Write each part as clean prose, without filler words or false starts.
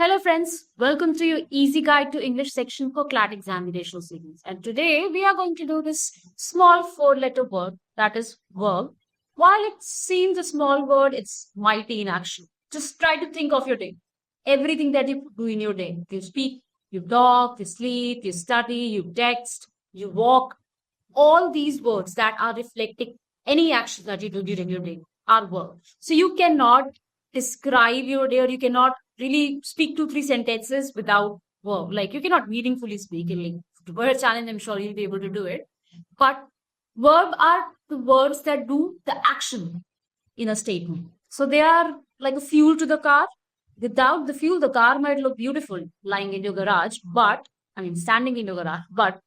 Hello friends, welcome to your easy guide to English section for CLAT examination series. And today we are going to do this small four-letter word, that is verb. While it seems a small word, it's mighty in action. Just try to think of your day. Everything that you do in your day. You speak, you talk, you sleep, you study, you text, you walk. All these words that are reflecting any action that you do during your day are verbs. So you cannot describe your day, or you cannot really speak 2-3 sentences without verb. Like you cannot meaningfully speak in like word challenge. I'm sure you'll be able to do it. But verb are the words that do the action in a statement. So they are like a fuel to the car. Without the fuel, the car might look beautiful lying in your garage, but standing in your garage. But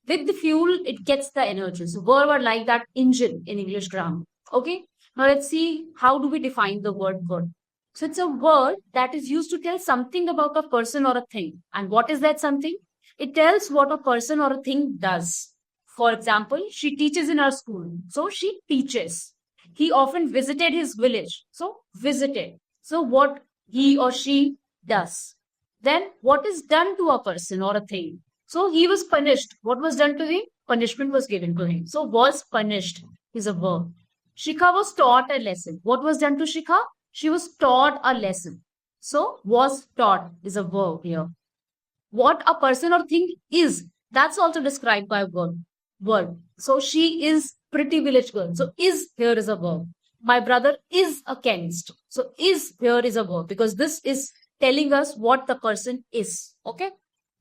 with the fuel, it gets the energy. So verb are like that engine in English grammar. Okay. Now let's see how do we define the word verb. So it's a word that is used to tell something about a person or a thing. And what is that something? It tells what a person or a thing does. For example, she teaches in our school. So she teaches. He often visited his village. So visited. So what he or she does. Then what is done to a person or a thing? So he was punished. What was done to him? Punishment was given to him. So was punished is a verb. Shikha was taught a lesson. What was done to Shikha? She was taught a lesson. So was taught is a verb here. What a person or thing is, that's also described by a word. So she is pretty village girl. So is here is a verb. My brother is a chemist. So is here is a verb because this is telling us what the person is. Okay.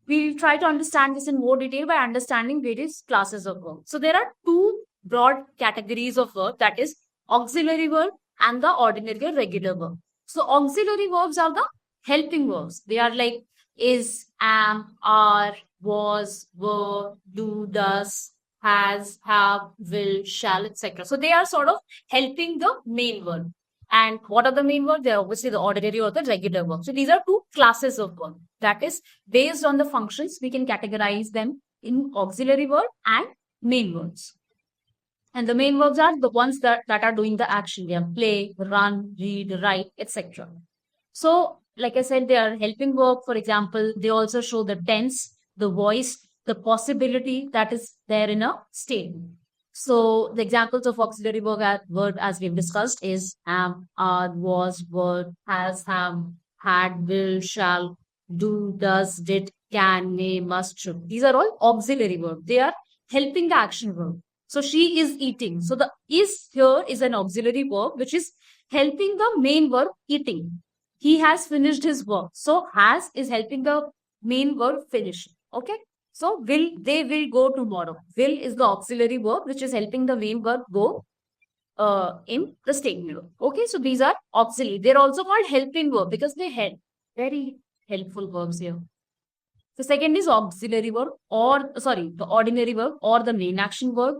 We'll try to understand this in more detail by understanding various classes of verb. So there are two broad categories of verb, that is auxiliary verb and the ordinary or regular verb. So auxiliary verbs are the helping verbs. They are like is, am, are, was, were, do, does, has, have, will, shall, etc. So they are sort of helping the main verb. And what are the main verbs? They are obviously the ordinary or the regular verbs. So these are two classes of verb. That is, based on the functions, we can categorize them in auxiliary verb and main verbs. And the main verbs are the ones that are doing the action. They are play, run, read, write, etc. So, like I said, they are helping verb. For example, they also show the tense, the voice, the possibility that is there in a statement. So the examples of auxiliary verb as we've discussed is am, are, was, were, has, have, had, will, shall, do, does, did, can, may, must, should. These are all auxiliary verbs. They are helping the action verb. So she is eating. So the is here is an auxiliary verb which is helping the main verb eating. He has finished his work. So has is helping the main verb finish. Okay. So they will go tomorrow. Will is the auxiliary verb which is helping the main verb go in the statement. Okay, so these are auxiliary. They're also called helping verb because they help. Very helpful verbs here. The second is auxiliary verb the ordinary verb or the main action verb.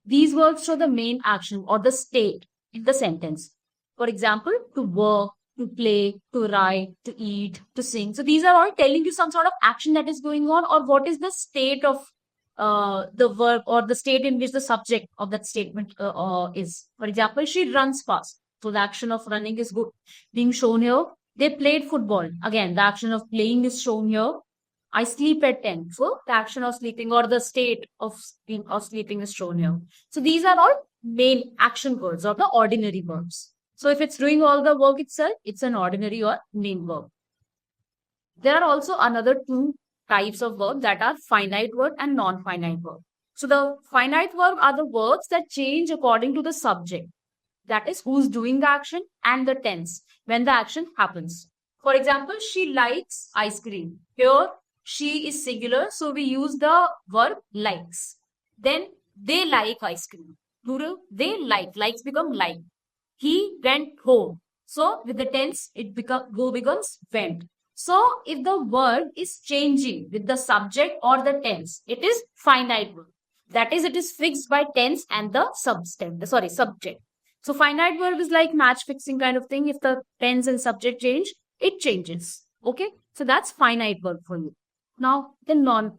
These verbs show the main action or the state in the sentence. For example, to work, to play, to write, to eat, to sing. So these are all telling you some sort of action that is going on or what is the state of the verb or the state in which the subject of that statement is. For example, she runs fast. So the action of running is good being shown here. They played football. Again, the action of playing is shown here. I sleep at 10. So the action of sleeping or the state of sleeping is shown here. So these are all main action verbs or the ordinary verbs. So if it's doing all the work itself, it's an ordinary or main verb. There are also another two types of verbs that are finite verb and non-finite verb. So the finite verb are the verbs that change according to the subject. That is who's doing the action and the tense when the action happens. For example, she likes ice cream. Here, she is singular, so we use the verb likes. Then they like ice cream. Plural, they like. Likes become like. He went home. So with the tense, it becomes went. So if the word is changing with the subject or the tense, it is finite verb. That is, it is fixed by tense and the subject. So finite verb is like match fixing kind of thing. If the tense and subject change, it changes. Okay. So that's finite verb for you. Now the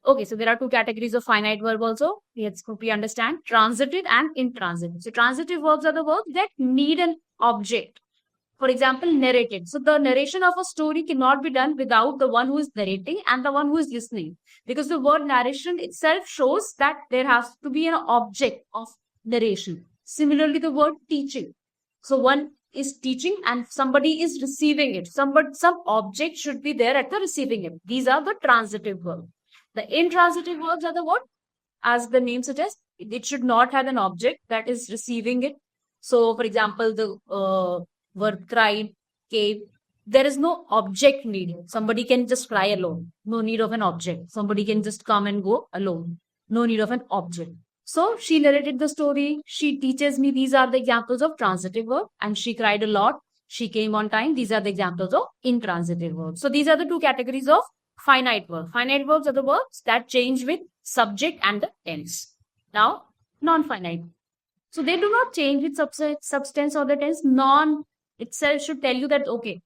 okay, so there are two categories of finite verb also. Let's quickly understand transitive and intransitive. So transitive verbs are the verbs that need an object. For example, narrated. So the narration of a story cannot be done without the one who is narrating and the one who is listening. Because the word narration itself shows that there has to be an object of narration. Similarly, the word teaching. So one is teaching and somebody is receiving it. Some object should be there at the receiving it. These are the transitive verbs. The intransitive verbs are the what? As the name suggests, it should not have an object that is receiving it. So, for example, the word cried, came. There is no object needed. Somebody can just cry alone. No need of an object. Somebody can just come and go alone. No need of an object. So she narrated the story. She teaches me. These are the examples of transitive verb. And she cried a lot. She came on time. These are the examples of intransitive verbs. So these are the two categories of finite verbs. Finite verbs are the verbs that change with subject and the tense. Now, non-finite. So they do not change with substance or the tense. Non itself should tell you that, okay,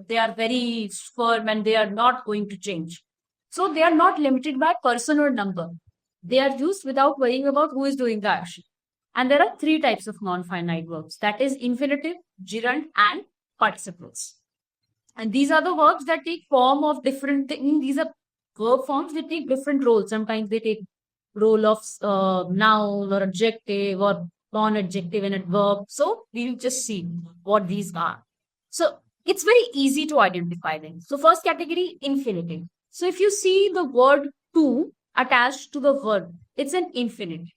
they are very firm and they are not going to change. So they are not limited by person or number. They are used without worrying about who is doing the action. And there are three types of non-finite verbs. That is infinitive, gerund, and participles. And these are the verbs that take form of different things. These are verb forms that take different roles. Sometimes they take role of noun or adjective or non-adjective and adverb. So we will just see what these are. So it's very easy to identify them. So first category, infinitive. So if you see the word to attached to the verb, it's an infinitive.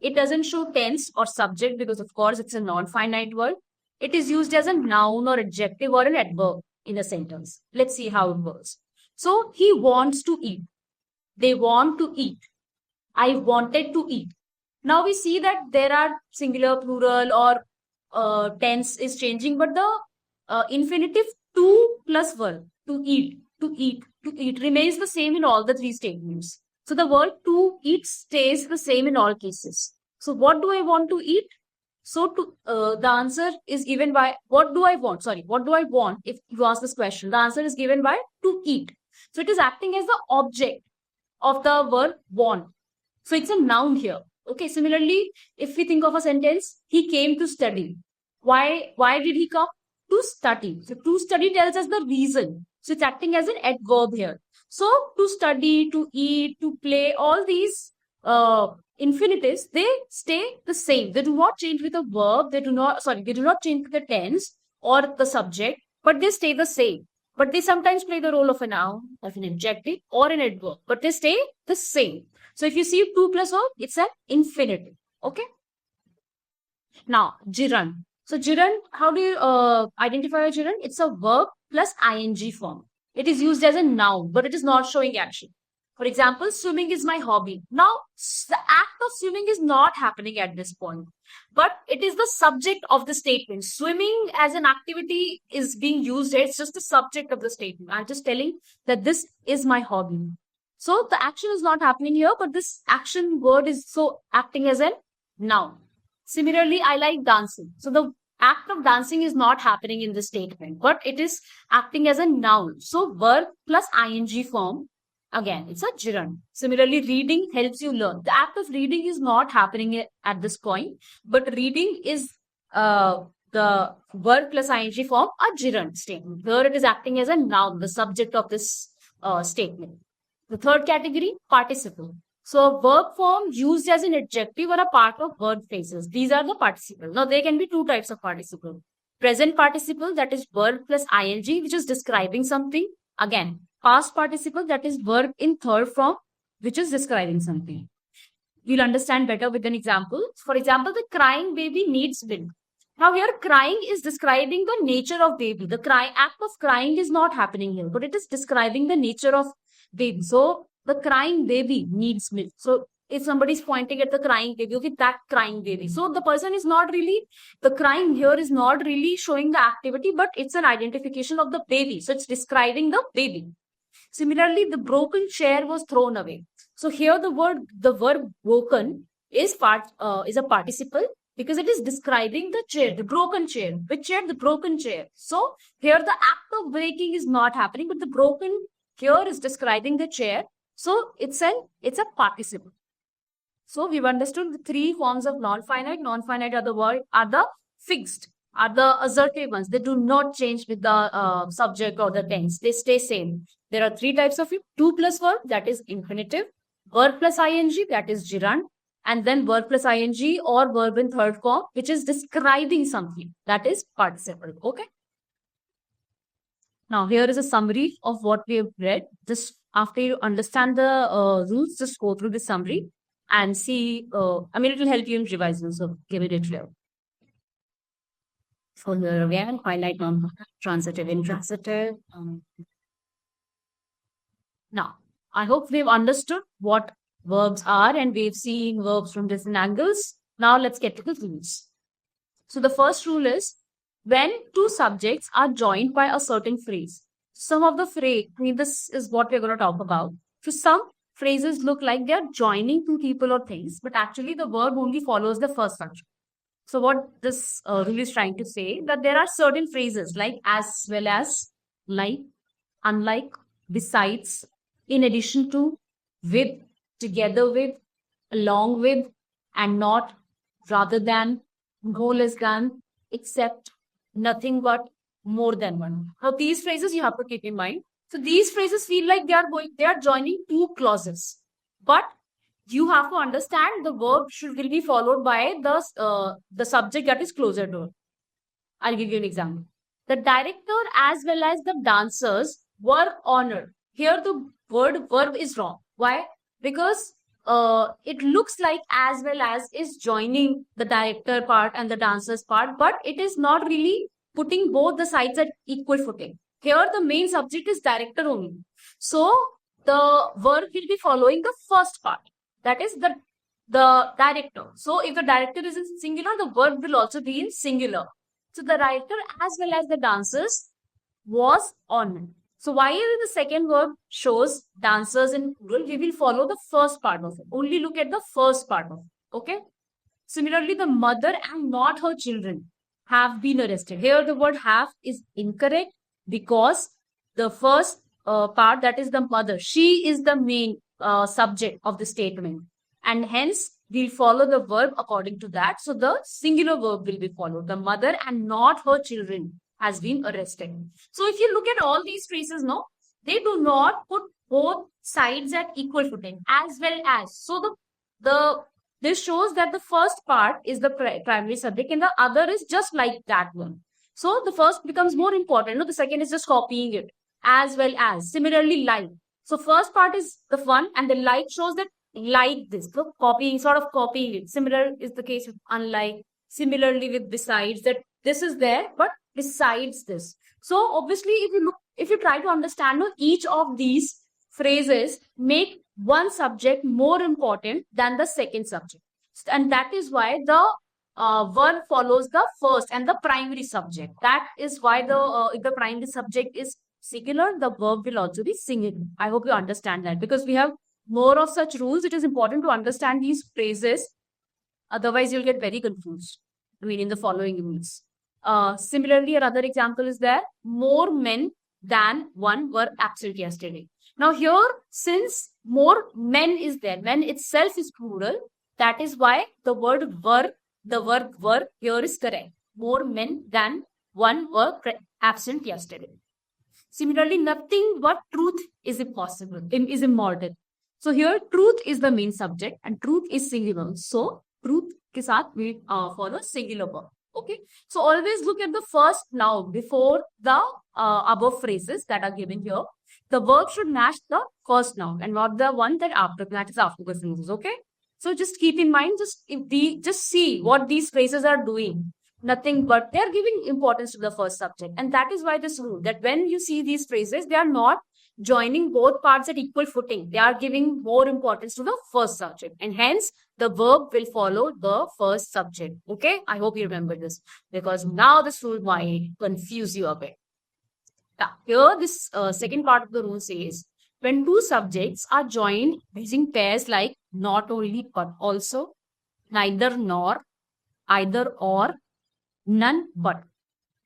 It doesn't show tense or subject because of course it's a non-finite word. It is used as a noun or adjective or an adverb in a sentence. Let's see how it works. So he wants to eat. They want to eat. I wanted to eat. Now we see that there are singular, plural, or tense is changing, but the infinitive to plus verb, to eat, to eat, to eat remains the same in all the three statements. So the word to eat stays the same in all cases. So what do I want to eat? So the answer is given by what do I want? Sorry, what do I want? If you ask this question, the answer is given by to eat. So it is acting as the object of the verb want. So it's a noun here. Okay, similarly, if we think of a sentence, he came to study. Why did he come? To study. So to study tells us the reason. So it's acting as an adverb here. So to study, to eat, to play, all these infinitives, they stay the same. They do not change with the verb. They do not change with the tense or the subject, but they stay the same. But they sometimes play the role of a noun, of an adjective, or an adverb. But they stay the same. So if you see 2 plus verb, it's an infinitive. Okay. Now, gerund. So gerund, how do you identify a gerund? It's a verb plus ing form. It is used as a noun, but it is not showing action. For example, swimming is my hobby. Now, the act of swimming is not happening at this point, but it is the subject of the statement. Swimming as an activity is being used here. It's just the subject of the statement. I'm just telling that this is my hobby. So the action is not happening here, but this action word is so acting as a noun. Similarly, I like dancing. So the act of dancing is not happening in this statement, but it is acting as a noun. So verb plus ing form, again, it's a gerund. Similarly, reading helps you learn. The act of reading is not happening at this point, but reading is the verb plus ing form, a gerund statement. Here it is acting as a noun, the subject of this statement. The third category, participle. So a verb form used as an adjective or a part of word phrases. These are the participles. Now there can be two types of participle. Present participle, that is verb plus ing, which is describing something. Again, past participle, that is verb in third form, which is describing something. You'll understand better with an example. For example, the crying baby needs milk. Now here crying is describing the nature of baby. The act of crying is not happening here, but it is describing the nature of baby. So the crying baby needs milk. So if somebody is pointing at the crying baby, okay, that crying baby. So the person is not really, the crying here is not really showing the activity, but it's an identification of the baby. So it's describing the baby. Similarly, the broken chair was thrown away. So here the verb broken is a participle because it is describing the chair, the broken chair. Which chair? The broken chair. So here the act of breaking is not happening, but the broken here is describing the chair. So it's a participle. So we've understood the three forms of non-finite. Non-finite are the fixed. are the assertive ones. They do not change with the subject or the tense. They stay same. There are three types of it. To plus verb, that is infinitive. Verb plus ing, that is gerund. And then verb plus ing or verb in third form, which is describing something. That is participle. Okay. Now, here is a summary of what we have read. Just after you understand the rules, just go through the summary and see. It will help you in revising. So, give it a try. For the again, highlight non transitive, intransitive. Now, I hope we've understood what verbs are and we've seen verbs from different angles. Now, let's get to the rules. So, the first rule is when two subjects are joined by a certain phrase. Some of the phrase, this is what we're going to talk about. So, some phrases look like they're joining two people or things, but actually the verb only follows the first subject. So, what this rule is trying to say that there are certain phrases like as well as, like, unlike, besides, in addition to, with, together with, along with, and not, rather than, go less than, except, nothing but, more than one. Now, these phrases you have to keep in mind. So, these phrases feel like they are joining two clauses, but you have to understand the verb will be followed by the subject that is closer to it. I'll give you an example. The director as well as the dancers were honored. Here the word verb is wrong. Why? Because it looks like as well as is joining the director part and the dancers part, but it is not really putting both the sides at equal footing. Here the main subject is director only. So the verb will be following the first part. That is the director. So if the director is in singular, the verb will also be in singular. So the director as well as the dancers was honored. So while the second verb shows dancers in plural, we will follow the first part of it. Only look at the first part of it. Okay. Similarly, the mother and not her children have been arrested. Here the word have is incorrect because the first part, that is the mother, she is the main subject of the statement, and hence we'll follow the verb according to that. So the singular verb will be followed. The mother and not her children has been arrested. So if you look at all these phrases, no, they do not put both sides at equal footing as well as. So this shows that the first part is the primary subject and the other is just like that one. So the first becomes more important. No, the second is just copying it as well as. Similarly, like. So first part is the one and the like shows that like this. So copying, sort of copying it. Similar is the case with unlike. Similarly with besides, that this is there, but besides this. So obviously, if you try to understand each of these phrases make one subject more important than the second subject. And that is why the verb follows the first and the primary subject. That is why if the primary subject is singular, the verb will also be singular. I hope you understand that, because we have more of such rules. It is important to understand these phrases. Otherwise, you'll get very confused. In the following rules. Similarly, another example is there. More men than one were absent yesterday. Now here, since more men is there, men itself is plural. That is why the word were, the verb were here is correct. More men than one were absent yesterday. Similarly, nothing but truth is impossible, is immortal. So here, truth is the main subject and truth is singular. So truth ke saath we follow singular verb. Okay. So always look at the first noun before the above phrases that are given here. The verb should match the first noun and not the one that is after the phrases. Okay. So just keep in mind, just see what these phrases are doing. Nothing but they are giving importance to the first subject. And that is why this rule, that when you see these phrases, they are not joining both parts at equal footing. They are giving more importance to the first subject. And hence, the verb will follow the first subject. Okay? I hope you remember this, because now this rule might confuse you a bit. Here, this second part of the rule says, when two subjects are joined using pairs like not only but also, neither nor, either or, none but,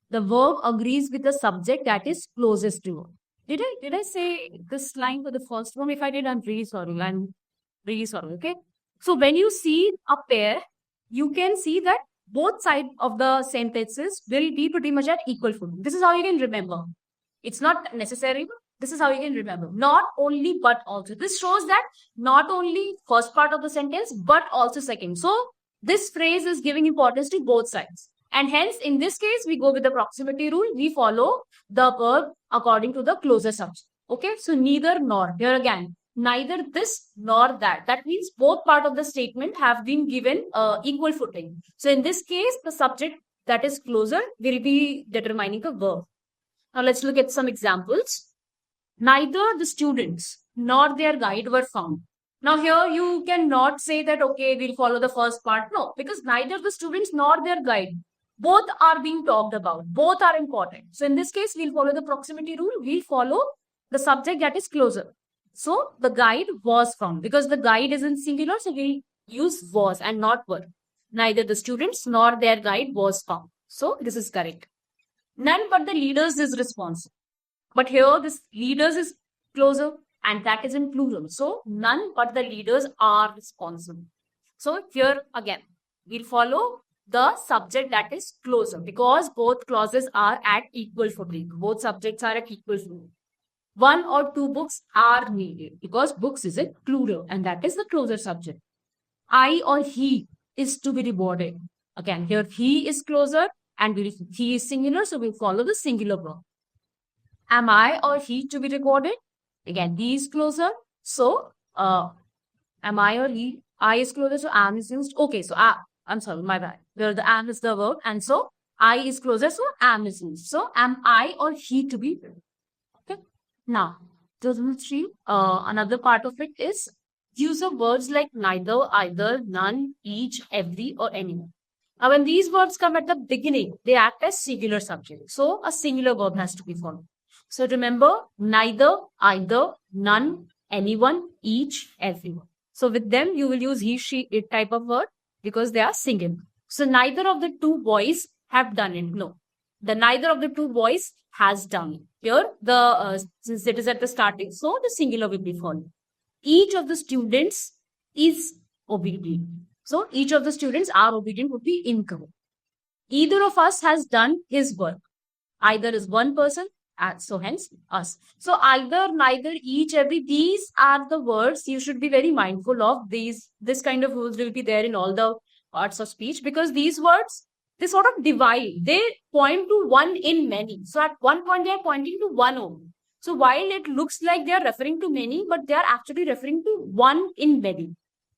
the verb agrees with the subject that is closest to it. Did I say this line for the first one? If I did, I'm really sorry. Okay. So when you see a pair, you can see that both sides of the sentences will be pretty much at equal footing. This is how you can remember. It's not necessary, but this is how you can remember. Not only, but also. This shows that not only first part of the sentence, but also second. So this phrase is giving importance to both sides. And hence, in this case, we go with the proximity rule. We follow the verb according to the closer subject. Okay, so neither nor. Here again, neither this nor that. That means both part of the statement have been given equal footing. So in this case, the subject that is closer will be determining the verb. Now let's look at some examples. Neither the students nor their guide were found. Now here you cannot say that, okay, we'll follow the first part. No, because neither the students nor their guide, both are being talked about. Both are important. So in this case, we'll follow the proximity rule. We'll follow the subject that is closer. So the guide was found because the guide is in singular. So we use was and not were. Neither the students nor their guide was found. So this is correct. None but the leaders is responsible. But here this leaders is closer and that is in plural. So none but the leaders are responsible. So here again, we'll follow the subject that is closer because both clauses are at equal footing. Both subjects are at equal footing. One or two books are needed because books is a plural and that is the closer subject. I or he is to be rewarded. Again, here he is closer and he is singular, so we follow the singular verb. Am I or he to be rewarded? Again, he is closer, so am I or he? I is closer, so am is used. Okay, so I'm sorry, my bad. Where the am is the verb, and so I is closer, so am is used. So am I or he to be? Okay. Now, 2003. Another part of it is use of words like neither, either, none, each, every, or anyone. Now, when these verbs come at the beginning, they act as singular subject. So a singular verb has to be followed. So remember, neither, either, none, anyone, each, everyone. So with them, you will use he, she, it type of word because they are singular. So neither of the two boys have done it. No, the neither of the two boys has done it. Here, since it is at the starting, so the singular will be followed. Each of the students is obedient. So each of the students are obedient would be incorrect. Either of us has done his work. Either is one person, so hence us. So either, neither, each, every, these are the words you should be very mindful of. This kind of rules will be there in all the parts of speech because these words, they sort of divide. They point to one in many. So at one point, they are pointing to one only. So while it looks like they are referring to many, but they are actually referring to one in many.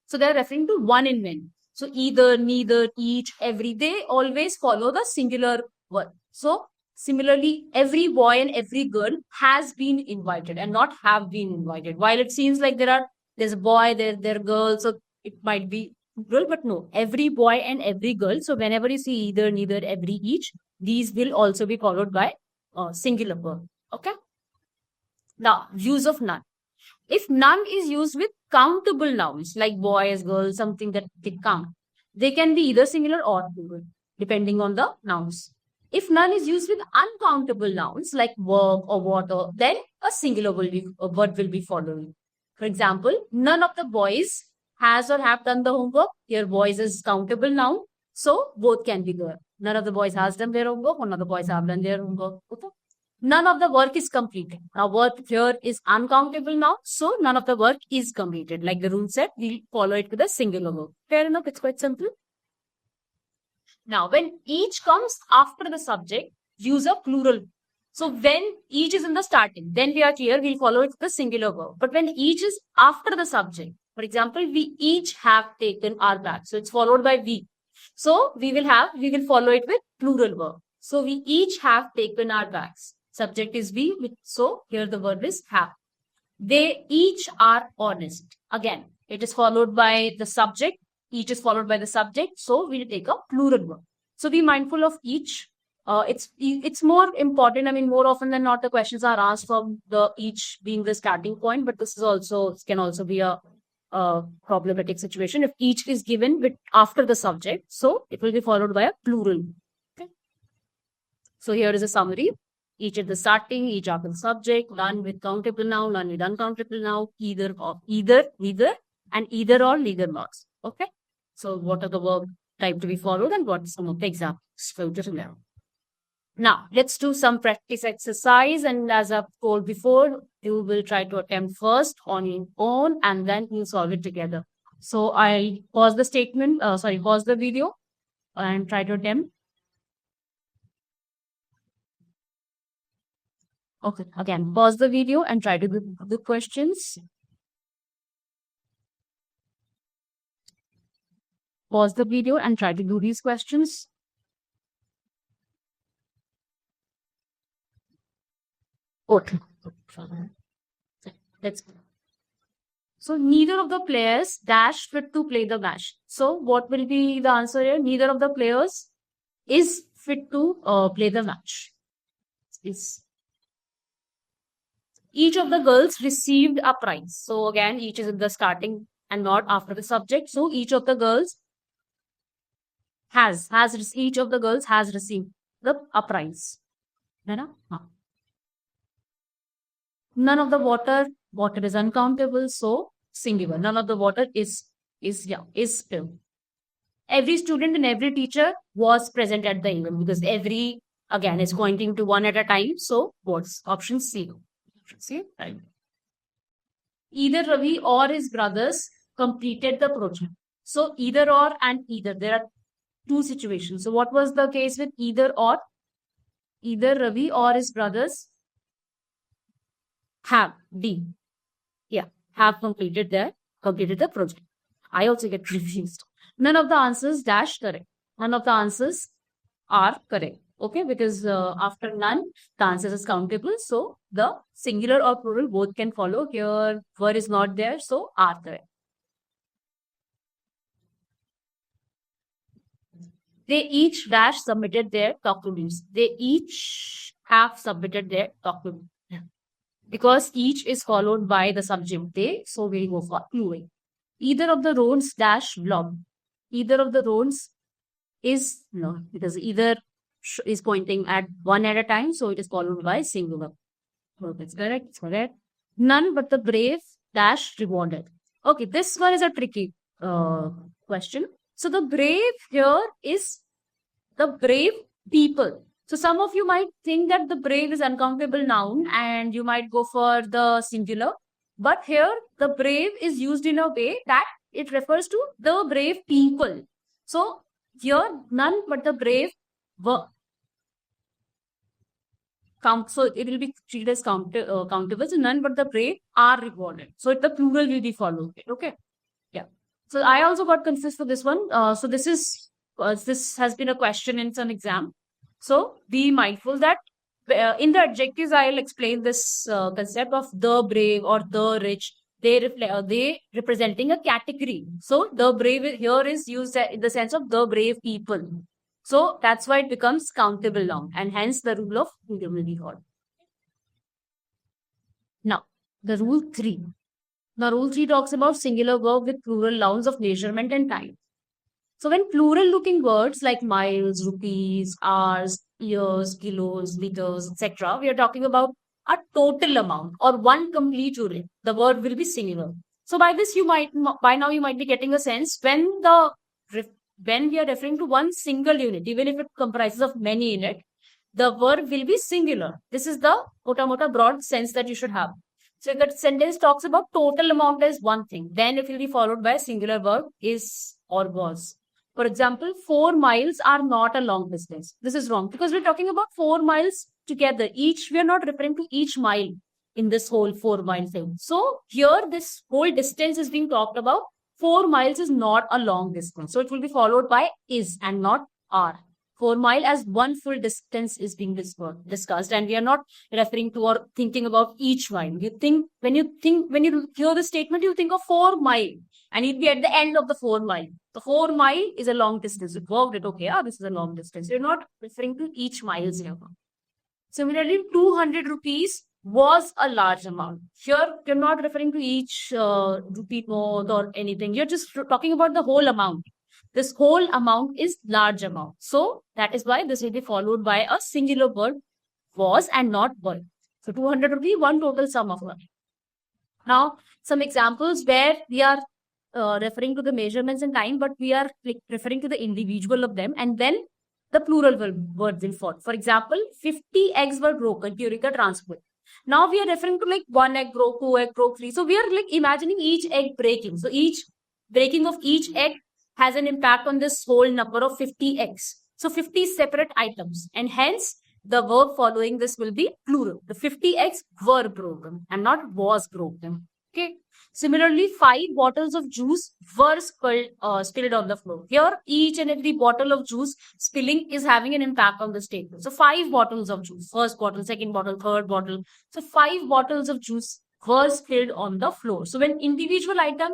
So they are referring to one in many. So either, neither, each, every, they always follow the singular word. So similarly, every boy and every girl has been invited and not have been invited. While it seems like there's a boy, there are girls, so it might be girl, but no, every boy and every girl. So whenever you see either, neither, every, each, these will also be followed by singular verb. Okay. Now, use of none. If none is used with countable nouns like boys, girls, something that they count, they can be either singular or plural, depending on the nouns. If none is used with uncountable nouns like work or water, then a singular word will be following. For example, none of the boys has or have done the homework. Here, boys is countable noun, so both can be there. None of the boys has done their homework. None of the boys have done their homework. Okay? None of the work is completed. Now, work here is uncountable now, so none of the work is completed. Like the rule said, we'll follow it with a singular verb. Fair enough, it's quite simple. Now, when each comes after the subject, use a plural. So, when each is in the starting, then we are clear, we'll follow it with the singular verb. But when each is after the subject, for example, we each have taken our bag. So, it's followed by we. So, we will follow it with plural verb. So, we each have taken our bags. Subject is we, so here the word is have. They each are honest. Again, it is followed by the subject. Each is followed by the subject. So we'll take a plural verb. So be mindful of each. It's more important. I mean, more often than not, the questions are asked from the each being the starting point. But this can also be a problematic situation if each is given with after the subject. So it will be followed by a plural. Okay. So here is a summary. Each at the starting, each after the subject, none with countable noun, none with uncountable noun, either, neither, and either or neither marks. Okay. So what are the verb type to be followed and what some of the examples for you to learn. Now, let's do some practice exercise. And as I've told before, you will try to attempt first on your own and then we'll solve it together. So I'll pause the statement, pause the video and try to attempt. Okay, again, pause the video and try to do the questions. Pause the video and try to do these questions. Okay. Let's go. So neither of the players dash fit to play the match. So what will be the answer here? Neither of the players is fit to play the match. Each of the girls received a prize. So again, each is in the starting and not after the subject. So each of the girls each of the girls has received a prize. None of the water is uncountable, so singular. None of the water is spilled. Every student and every teacher was present at the event because every again is pointing to one at a time. So what's option C? Option C, right? Either Ravi or his brothers completed the project. So either or and either. There are two situations. So what was the case with either or? Either Ravi or his brothers have completed the project. I also get confused. None of the answers dash correct. None of the answers are correct. Okay, because after none, the answer is countable. So the singular or plural both can follow. Here, were is not there, so are correct. They each dash submitted their documents. They each have submitted their documents. Because each is followed by the subject they, so we'll go for plural. Either of the roads dash vlog. Either of the roads is no, because either is pointing at one at a time, so it is followed by singular. That's correct. It's correct. None but the brave dash rewarded. Okay, this one is a tricky question. So the brave here is the brave people. So some of you might think that the brave is uncountable noun and you might go for the singular. But here the brave is used in a way that it refers to the brave people. So here none but the brave were. So it will be treated as countable. So none but the brave are rewarded. So the plural will be followed. Okay. Yeah. So I also got confused for this one. So this has been a question in some exam. So be mindful that in the adjectives, I'll explain this concept of the brave or the rich. They representing a category. So the brave here is used in the sense of the brave people. So that's why it becomes countable noun, and hence the rule of freedom will be followed. Now, the rule 3. The rule 3 talks about singular verb with plural nouns of measurement and time. So when plural looking words like miles, rupees, hours, years, kilos, liters, etc., we are talking about a total amount or one complete unit. The word will be singular. So by this, by now you might be getting a sense when we are referring to one single unit, even if it comprises of many units, the verb will be singular. This is the mota broad sense that you should have. So if the sentence talks about total amount as one thing, then it will be followed by a singular verb is or was. For example, 4 miles are not a long distance. This is wrong because we're talking about 4 miles together. We are not referring to each mile in this whole 4 mile thing. So here this whole distance is being talked about. 4 miles is not a long distance. So it will be followed by is and not are. 4 mile as one full distance is being discussed, and we are not referring to or thinking about each mile. When you hear the statement, you think of 4 mile, and you'll be at the end of the 4 mile. The 4 mile is a long distance. You worked it, okay, this is a long distance. You're not referring to each miles here. Similarly, 200 rupees was a large amount. Here, you're not referring to each rupee note or anything. You're just talking about the whole amount. This whole amount is large amount. So that is why this will be followed by a singular verb was and not were. So 200 rupees, one total sum of money. Now, some examples where we are referring to the measurements and time, but we are like referring to the individual of them, and then the plural words will follow. For example, 50 eggs were broken during the transport. Now we are referring to like 1 egg broke, 2 egg broke, 3. So we are like imagining each egg breaking. So each breaking of each egg has an impact on this whole number of 50 eggs. So 50 separate items, and hence the verb following this will be plural. The 50 eggs were broken and not was broken. Okay. Similarly, 5 bottles of juice were spilled on the floor. Here, each and every bottle of juice spilling is having an impact on the statement. So 5 bottles of juice, first bottle, second bottle, third bottle. So 5 bottles of juice were spilled on the floor. So when individual item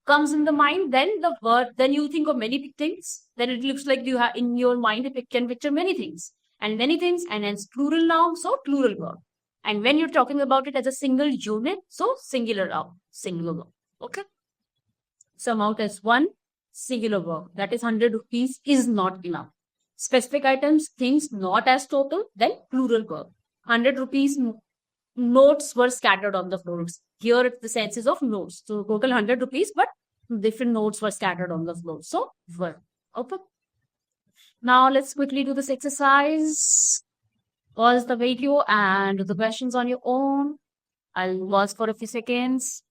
comes in the mind, then the word, then you think of many things. Then it looks like you have in your mind, it can picture many things, and hence plural noun, so plural verb. And when you're talking about it as a single unit, so singular noun, singular verb. Okay. So amount as 1 singular verb, that is 100 rupees is not enough. Specific items, things not as total, then plural verb. 100 rupees notes were scattered on the floors. Here the sense is of notes. So total 100 rupees, but different notes were scattered on the floor. So verb. Okay. Now let's quickly do this exercise. Pause the video and do the questions on your own. I'll pause for a few seconds.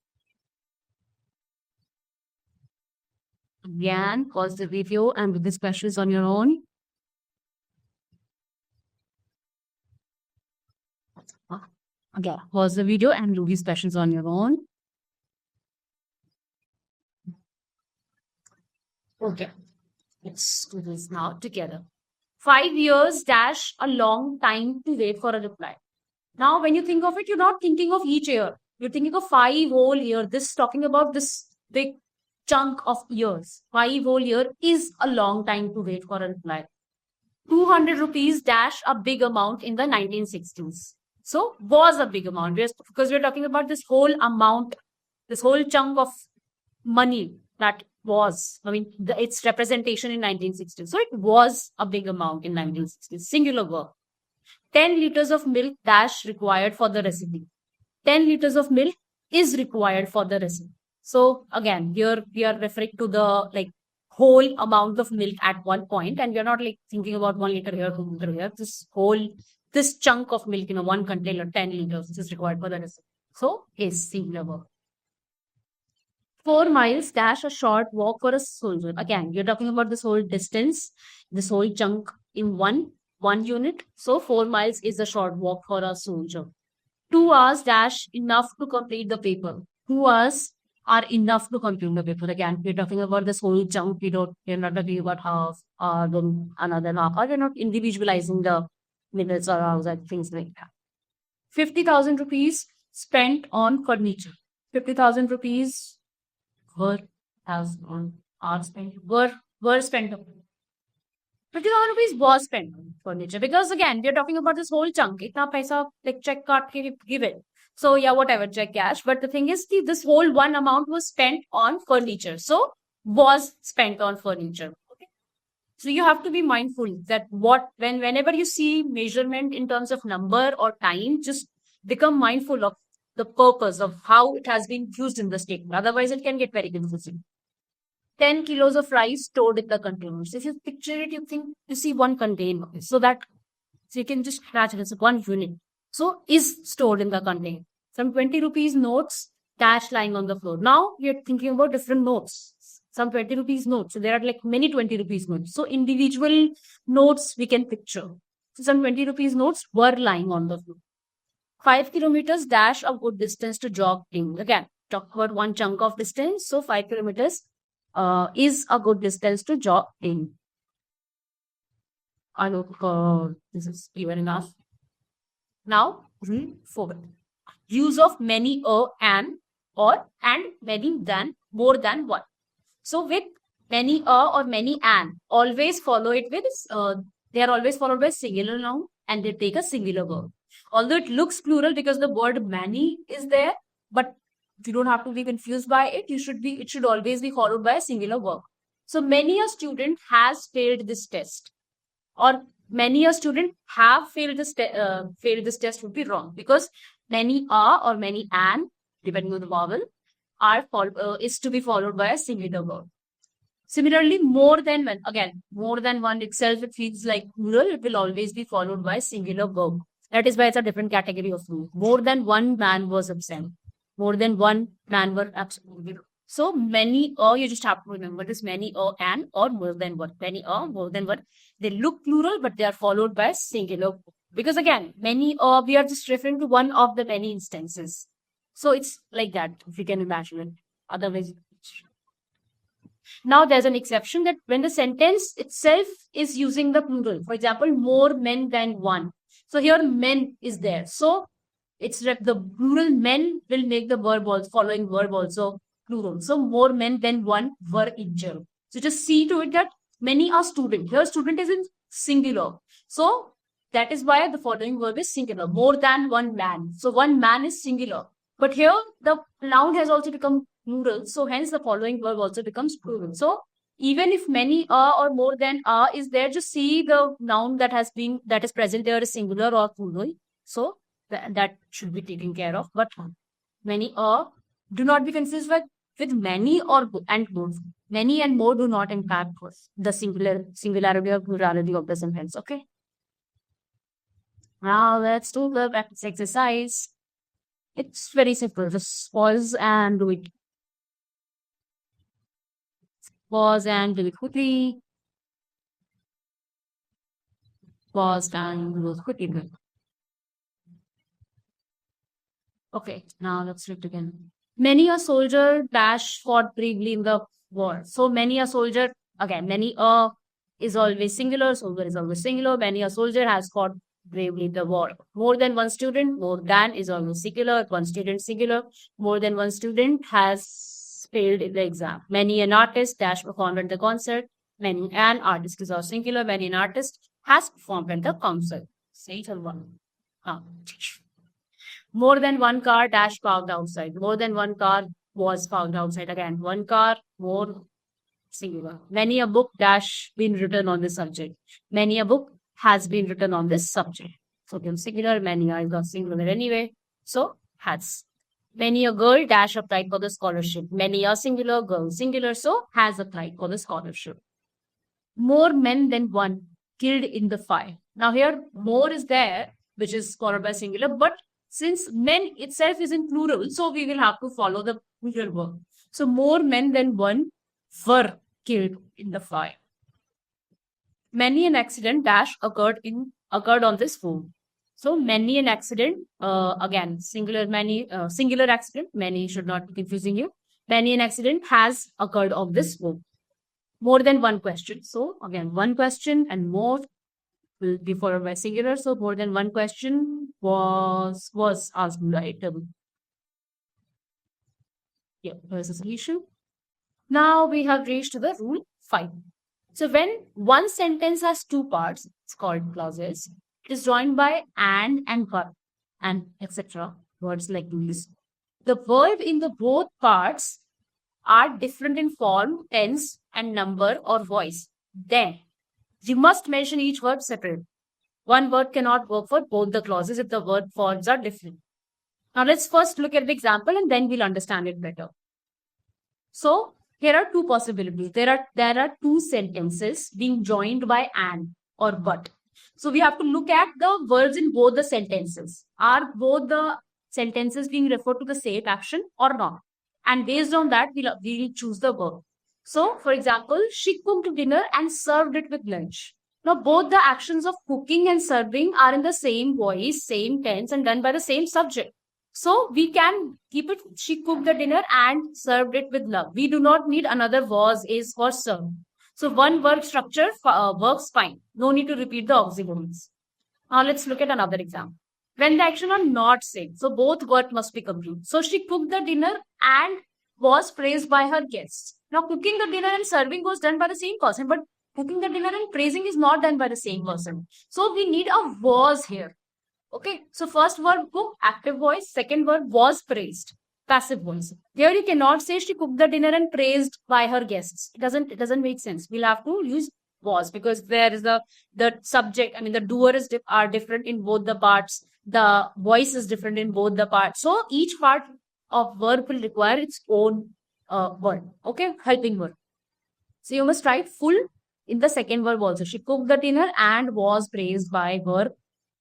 Again, pause the video and do these questions on your own. Again, pause the video and do these questions on your own. Okay, let's do this now together. 5 years dash a long time to wait for a reply. Now, when you think of it, you're not thinking of each year. You're thinking of 5 whole year. This is talking about this big chunk of years. 5 whole year is a long time to wait for a reply. 200 rupees dash a big amount in the 1960s. So was a big amount, because we're talking about this whole amount, this whole chunk of money that was, its representation in 1960s. So it was a big amount in 1960s. Singular verb. 10 liters of milk dash required for the recipe. 10 liters of milk is required for the recipe. So again, here we are referring to the whole amount of milk at one point, and we're not thinking about 1 liter here, 2 liter here. This chunk of milk in a one container, 10 liters, is required for the recipe. So is singular verb. 4 miles dash a short walk for a soldier. Again, you're talking about this whole distance, this whole chunk in one unit. So 4 miles is a short walk for a soldier. 2 hours dash enough to complete the paper. 2 hours are enough to complete the paper. Again, we're talking about this whole chunk. We're not talking about half or then another half, or we're not individualizing the minutes or hours and things like that. 50,000 rupees spent on furniture. 50,000 rupees were spent on 50,000 rupees was spent on furniture, because again we're talking about this whole chunk. Itna paisa check kaat ke give it. So yeah, whatever, check cash. But the thing is, this whole one amount was spent on furniture. So was spent on furniture. Okay. So you have to be mindful that whenever you see measurement in terms of number or time, just become mindful of the purpose of how it has been used in the statement. Otherwise, it can get very confusing. 10 kilos of rice stored in the containers. If you picture it, you see one container. So you can just scratch it as one unit. So is stored in the container. Some 20 rupees notes dash lying on the floor. Now you're thinking about different notes. Some 20 rupees notes. So there are many 20 rupees notes. So individual notes we can picture. So some 20 rupees notes were lying on the floor. 5 kilometers dash a good distance to jog in. Again, talk about one chunk of distance. So 5 kilometers is a good distance to jog in. I hope this is clear enough. Now, read forward. Use of many and many than, more than one. So with many or many and, always follow it with, they are always followed by singular noun and they take a singular verb. Although it looks plural because the word many is there, but you don't have to be confused by it. It should always be followed by a singular verb. So many a student has failed this test, or many a student have failed this test would be wrong, because many are or many and, depending on the vowel, is to be followed by a singular verb. Similarly, more than one, again, more than one itself, it feels like plural, it will always be followed by singular verb. That is why it's a different category of rule. More than one man was absent. More than one man were absent. So many or you just have to remember this many or and or more than one. Many or more than one. They look plural, but they are followed by singular. Because again, many or we are just referring to one of the many instances. So it's like that, if you can imagine it. Otherwise, now there's an exception that when the sentence itself is using the plural, for example, more men than one. So here men is there. So it's the plural men will make the verb also following verb also plural. So more men than one were injured. So just see to it that many are student. Here student is in singular. So that is why the following verb is singular. More than one man. So one man is singular. But here the noun has also become plural. So hence the following verb also becomes plural. So even if many are or more than are is there, just see the noun that is present there is singular or plural. So that should be taken care of. But many are, do not be confused with many or and more. Many and more do not impact the singularity or plurality of the sentence. Okay. Now let's do the practice exercise. It's very simple. Just pause and do it. Pause and do it quickly. Pause and do it quickly. Okay, now let's read it again. Many a soldier dash fought bravely in the war. So many a soldier, again, many a is always singular, soldier is always singular. Many a soldier has fought bravely in the war. More than one student, more than is always singular, one student singular. More than one student has failed in the exam. Many an artist dash performed at the concert. Many an artist is also singular. Many an artist has performed at the concert. Say it one. More than one car dash parked outside. More than one car was parked outside. Again, one car, more singular. Many a book dash been written on this subject. Many a book has been written on this subject. So again, singular, many are not singular anyway. So has. Many a girl dash applied for the scholarship. Many are singular, girl singular, so has applied for the scholarship. More men than one killed in the fire. Now here, more is there, which is followed by singular, but since men itself is in plural, so we will have to follow the plural verb. So more men than one were killed in the fire. Many an accident dash occurred on this phone. So many an accident, again, singular accident, many should not be confusing you. Many an accident has occurred on this phone. More than one question. So again, one question and more will be followed by singular. So more than one question was asked by double. Yeah, here's the solution. Now we have reached to the rule 5. So when one sentence has two parts, it's called clauses. It is joined by and but and etc. Words like these. The verb in the both parts are different in form, tense, and number or voice. Then you must mention each word separately. One word cannot work for both the clauses if the word forms are different. Now let's first look at the example and then we'll understand it better. So here are two possibilities. There are two sentences being joined by and or but. So we have to look at the words in both the sentences. Are both the sentences being referred to the same action or not? And based on that, we'll choose the verb. So, for example, she cooked dinner and served it with lunch. Now, both the actions of cooking and serving are in the same voice, same tense, and done by the same subject. So, we can keep it, she cooked the dinner and served it with love. We do not need another was, is, or serve. So, one verb structure works fine. No need to repeat the auxiliaries. Now, let's look at another example. When the action are not same, so both words must be complete. So, she cooked the dinner and was praised by her guests. Now, cooking the dinner and serving was done by the same person, but cooking the dinner and praising is not done by the same person. So, we need a was here. Okay, so first word cook, active voice. Second word was praised, passive voice. Here you cannot say she cooked the dinner and praised by her guests. It doesn't make sense. We'll have to use was because there is the subject. I mean, the doer are different in both the parts. The voice is different in both the parts. So each part of verb will require its own word. Okay, helping word. So you must write full in the second verb also. She cooked the dinner and was praised by her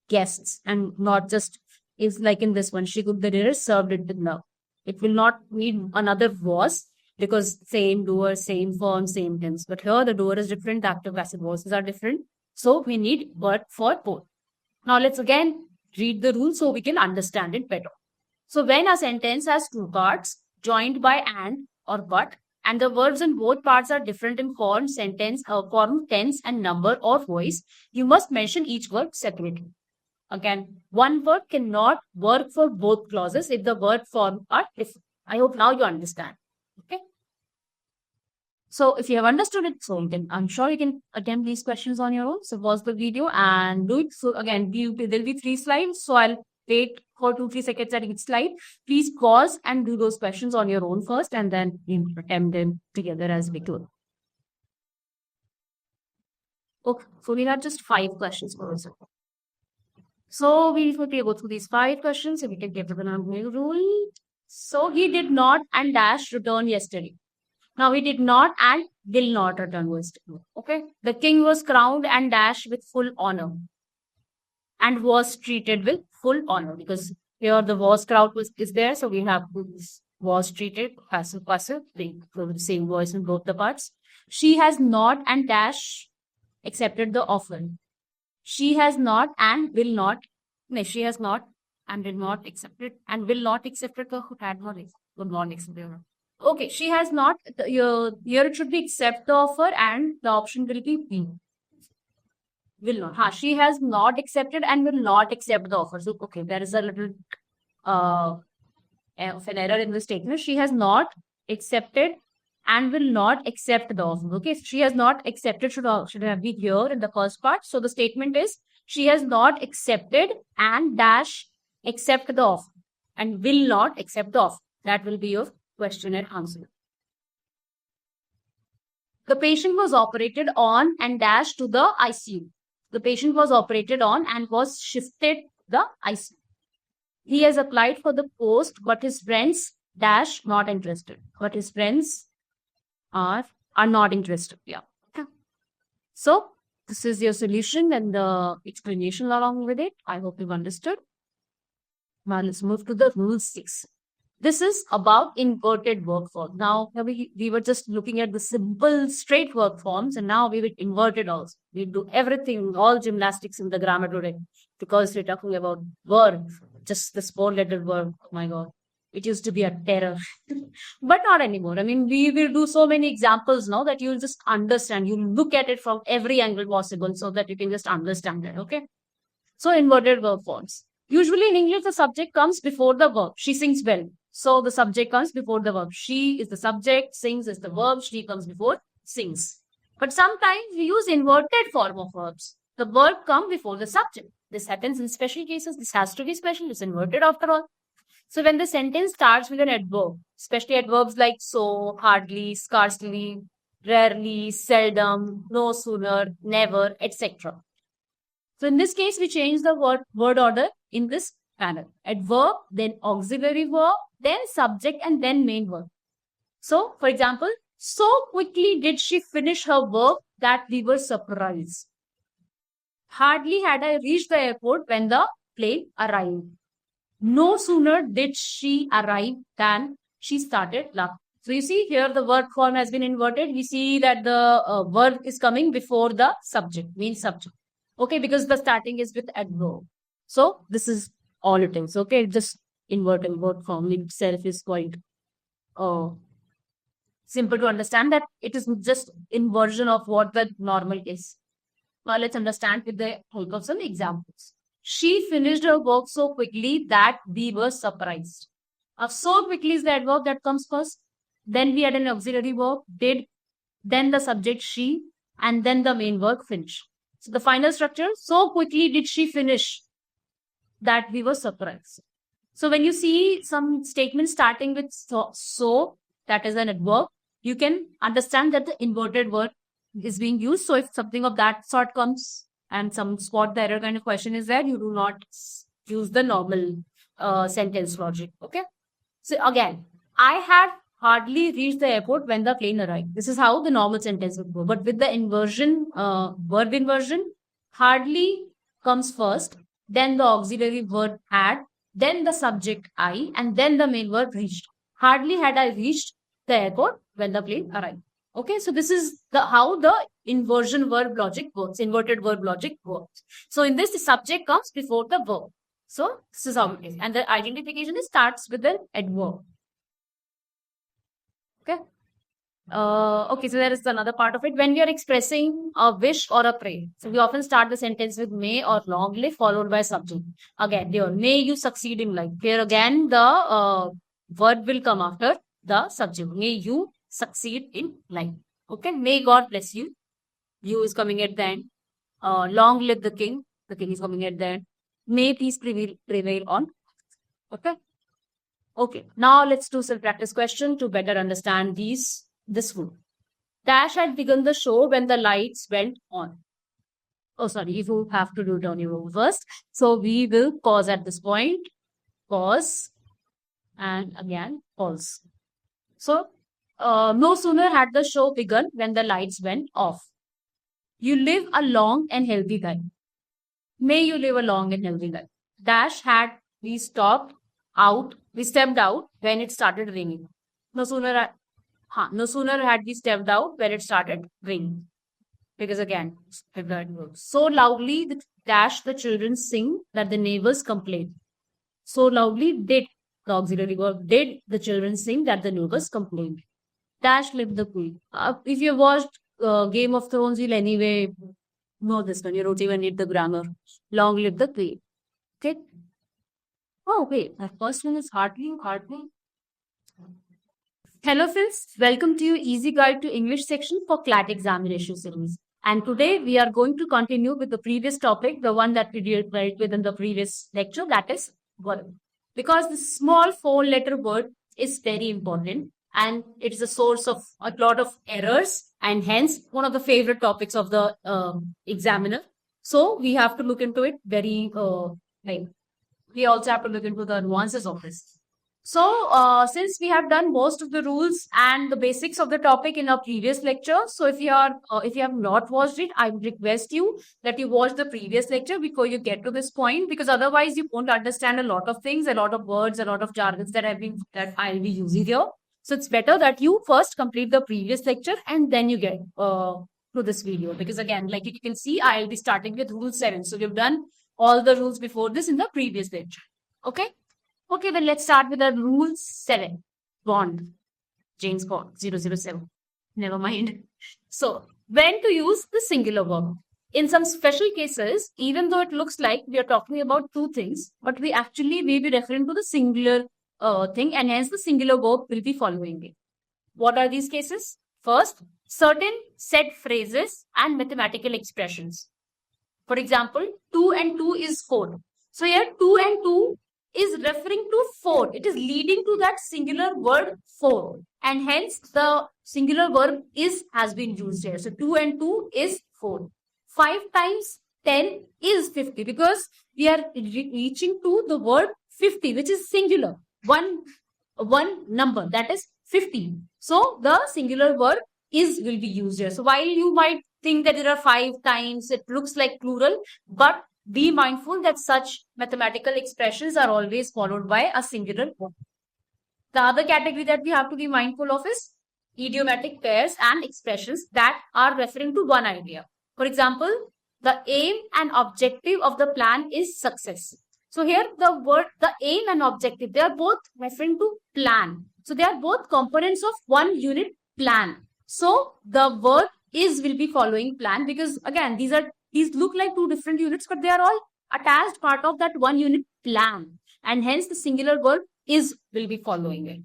guests, and not just is like in this one. She cooked the dinner, served it with love. It will not need another was, because same doer, same form, same tense. But here the doer is different, the active passive voices are different. So we need word for both. Now let's again read the rule so we can understand it better. So when a sentence has two parts joined by and or but, and the verbs in both parts are different in form, sentence, form, tense, and number or voice, you must mention each verb separately. Again, one word cannot work for both clauses if the word form are different. I hope now you understand. Okay. So if you have understood it, so I'm sure you can attempt these questions on your own. So pause the video and do it. So again, there'll be 3 slides. So I'll wait for 2-3 seconds at each slide. Please pause and do those questions on your own first, and then we attempt them together as we go. Okay, so we have just 5 questions for us. So we will go through these 5 questions so we can get to the number rule. So he did not and dash return yesterday. Now he did not and will not return yesterday. Okay. The king was crowned and dash with full honor, and was treated with full honor, because here the was crowd is there. So we have was treated, passive, the same voice in both the parts. She has not and dash accepted the offer. She has not and will not. No, she has not and did not accept it, and will not accept it. Who had not accept it. Okay, she has not. Here it should be accept the offer, and the option will be B. Will not. She has not accepted and will not accept the offer. So, okay, there is a little of an error in the statement. She has not accepted and will not accept the offer. Okay, she has not accepted should have been here in the first part. So the statement is she has not accepted and dash accept the offer, and will not accept the offer. That will be your question and answer. The patient was operated on and dash to the ICU. The patient was operated on and was shifted the ICU. He has applied for the post, but his friends dash not interested. But his friends are not interested. Yeah. Okay. So this is your solution and the explanation along with it. I hope you've understood. Now let's move to the rule 6. This is about inverted verb form. Now we were just looking at the simple straight verb forms, and now we will invert it also. We do everything, all gymnastics in the grammar today, because we're talking about verb, just this 4-letter verb. Oh my God, it used to be a terror, but not anymore. I mean, we will do so many examples now that you'll just understand. You'll look at it from every angle possible so that you can just understand it. Okay. So inverted verb forms. Usually in English, the subject comes before the verb. She sings well. So the subject comes before the verb. She is the subject, sings is the verb, she comes before sings. But sometimes we use inverted form of verbs. The verb comes before the subject. This happens in special cases. This has to be special. It's inverted after all. So when the sentence starts with an adverb, especially adverbs like so, hardly, scarcely, rarely, seldom, no sooner, never, etc. So in this case, we change the word order in this manner. Adverb, then auxiliary verb, then subject, and then main verb. So, for example, so quickly did she finish her work that we were surprised. Hardly had I reached the airport when the plane arrived. No sooner did she arrive than she started laughing. So you see here the verb form has been inverted. We see that the verb is coming before the subject, main subject. Okay, because the starting is with adverb. So this is all it is. Okay, just inverted verb form itself is quite simple to understand, that it is just inversion of what the normal is. Now let's understand with the help of some examples. She finished her work so quickly that we were surprised. So quickly is the adverb that comes first. Then we had an auxiliary verb, did, then the subject she, and then the main verb finish. So the final structure, so quickly did she finish that we were surprised. So when you see some statement starting with so, that is an adverb, you can understand that the inverted word is being used. So if something of that sort comes and some spot the error kind of question is there, you do not use the normal sentence logic. Okay. So again, I had hardly reached the airport when the plane arrived. This is how the normal sentence would go. But with the inversion, verb inversion, hardly comes first, then the auxiliary verb had, then the subject I, and then the main verb reached. Hardly had I reached the airport when the plane arrived. Okay, so this is the how the inversion verb logic works, inverted verb logic works. So in this, the subject comes before the verb. So this is how it is. And the identification starts with the adverb. Okay. Okay, so there is another part of it. When we are expressing a wish or a prayer, so we often start the sentence with may or long live followed by subject. Again, there, may you succeed in life. Here again, the word will come after the subject. May you succeed in life. Okay, may God bless you. You is coming at the end. Long live the king. The king is coming at the end. May peace prevail on. Okay. Okay, now let's do some practice question to better understand this rule. Dash had begun the show when the lights went on. Oh, sorry, you have to do it on your own first. So we will pause at this point. Pause. And again, pause. So no sooner had the show begun when the lights went off. You live a long and healthy life. May you live a long and healthy life. Dash had we stepped out when it started raining. No sooner had we stepped out when it started raining. Because again, so loudly the children sing that the neighbors complain. So loudly did the auxiliary verb did the children sing that the neighbors complained. Dash lived the queen. If you watched Game of Thrones, you'll anyway know this one. You don't even need the grammar. Long live the queen. Okay. Oh, wait. My first one is hardly. Hello, friends. Welcome to your Easy Guide to English section for CLAT examination series. And today we are going to continue with the previous topic, the one that we dealt with in the previous lecture, that is verb. Because the small 4-letter word is very important and it is a source of a lot of errors and hence one of the favorite topics of the examiner. So we have to look into it very, we also have to look into the nuances of this. So, since we have done most of the rules and the basics of the topic in our previous lecture, so if you have not watched it, I would request you that you watch the previous lecture before you get to this point, because otherwise you won't understand a lot of things, a lot of words, a lot of jargons that I'll be using here. So it's better that you first complete the previous lecture and then you get to this video, because again, like you can see, I'll be starting with rule 7. So we've done all the rules before this in the previous lecture. Okay. Okay, then let's start with the rule 7. Bond. James Bond, 007. Never mind. So, when to use the singular verb? In some special cases, even though it looks like we are talking about two things, but we actually may be referring to the singular thing, and hence the singular verb will be following it. What are these cases? First, certain set phrases and mathematical expressions. For example, 2 and 2 is 4. So here 2 and 2 is referring to 4. It is leading to that singular word 4. And hence the singular verb has been used here. So 2 and 2 is 4. 5 times 10 is 50 because we are reaching to the word 50, which is singular. One number, that is 50. So the singular verb will be used here. So while you might think that there are 5 times, it looks like plural, but be mindful that such mathematical expressions are always followed by a singular verb. The other category that we have to be mindful of is idiomatic pairs and expressions that are referring to one idea. For example, the aim and objective of the plan is success. So here the aim and objective, they are both referring to plan. So they are both components of one unit plan. So the verb will be following plan, because again, these look like two different units, but they are all attached part of that one unit plan. And hence the singular verb will be following it.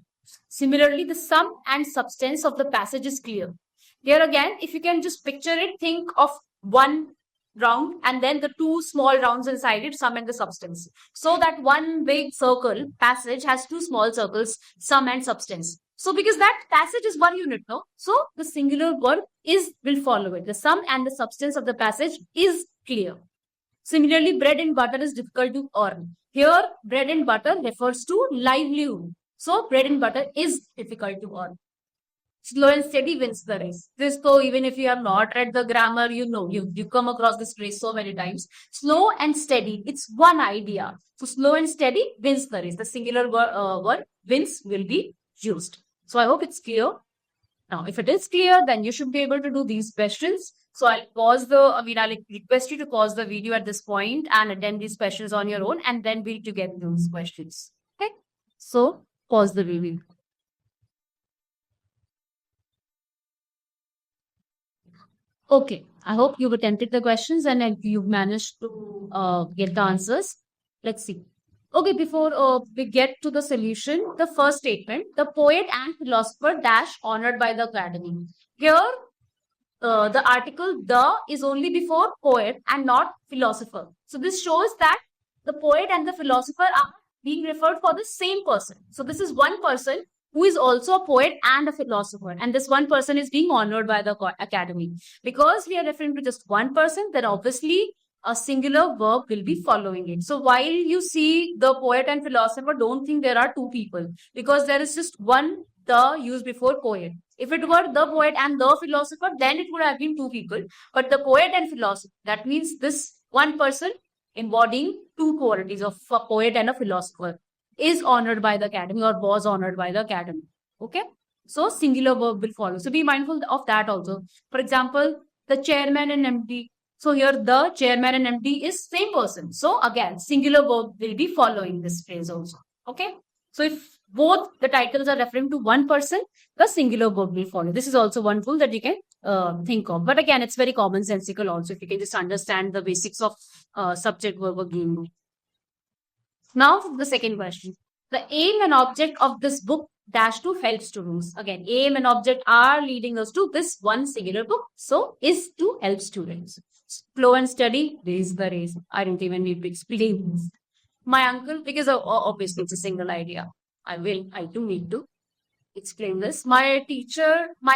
Similarly, the sum and substance of the passage is clear. Here again, if you can just picture it, think of one round and then the two small rounds inside it, sum and the substance. So that one big circle passage has two small circles, sum and substance. So because that passage is one unit, no? So the singular verb will follow it. The sum and the substance of the passage is clear. Similarly, bread and butter is difficult to earn. Here, bread and butter refers to livelihood. So bread and butter is difficult to earn. Slow and steady wins the race. This, though, even if you have not read the grammar, you come across this phrase so many times. Slow and steady, it's one idea. So slow and steady wins the race. The singular word wins will be used. So I hope it's clear. Now, if it is clear, then you should be able to do these questions. So I'll request you to pause the video at this point and attend these questions on your own, and then we'll together those questions. Okay. So pause the video. Okay, I hope you've attempted the questions and you've managed to get the answers. Let's see. Okay, before we get to the solution, the first statement, the poet and philosopher dash honored by the academy. Here, the article the is only before poet and not philosopher. So this shows that the poet and the philosopher are being referred for the same person. So this is one person who is also a poet and a philosopher. And this one person is being honored by the academy. Because we are referring to just one person, then obviously a singular verb will be following it. So while you see the poet and philosopher, don't think there are two people, because there is just one the used before poet. If it were the poet and the philosopher, then it would have been two people. But the poet and philosopher, that means this one person embodying two qualities of a poet and a philosopher is honored by the academy or was honored by the academy. Okay. So singular verb will follow. So be mindful of that also. For example, the chairman and MD. So here the chairman and MD is same person. So again, singular verb will be following this phrase also. Okay. So if both the titles are referring to one person, the singular verb will follow. This is also one rule that you can think of. But again, it's very commonsensical also, if you can just understand the basics of subject verb again. Now, the second question. The aim and object of this book dash to help students. Again, aim and object are leading us to this one singular book. So, is to help students. Slow and steady, raise the race. I don't even need to explain this. My uncle, because obviously it's a single idea. I do need to explain this. My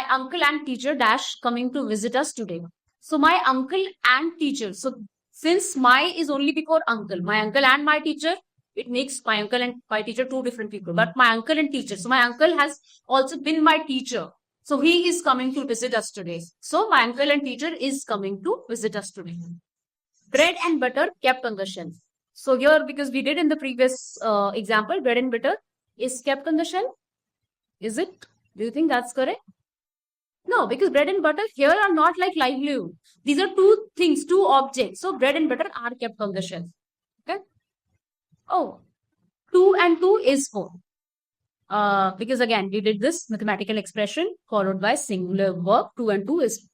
uncle and teacher dash coming to visit us today. So my uncle and teacher. So since my is only before uncle, my uncle and my teacher, it makes my uncle and my teacher two different people. But my uncle and teacher. So my uncle has also been my teacher. So he is coming to visit us today. So my uncle and teacher is coming to visit us today. Bread and butter kept on the shelf. So here, because we did in the previous example, bread and butter is kept on the shelf. Is it? Do you think that's correct? No, because bread and butter here are not like livelihood. These are two things, two objects. So bread and butter are kept on the shelf. Okay. Oh, 2 and 2 is 4. Because again, we did this mathematical expression followed by singular verb. 2 and 2 is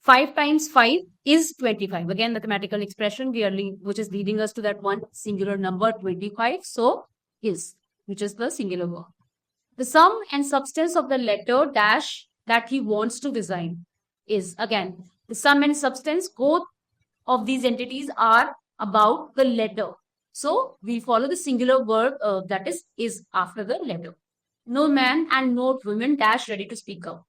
5 times 5 is 25. Again, mathematical expression which is leading us to that one singular number 25. So is, which is the singular verb. The sum and substance of the letter dash that he wants to design is, again, the sum and substance, both of these entities are about the letter. So we follow the singular verb that is after the letter. No man and no woman dash ready to speak up.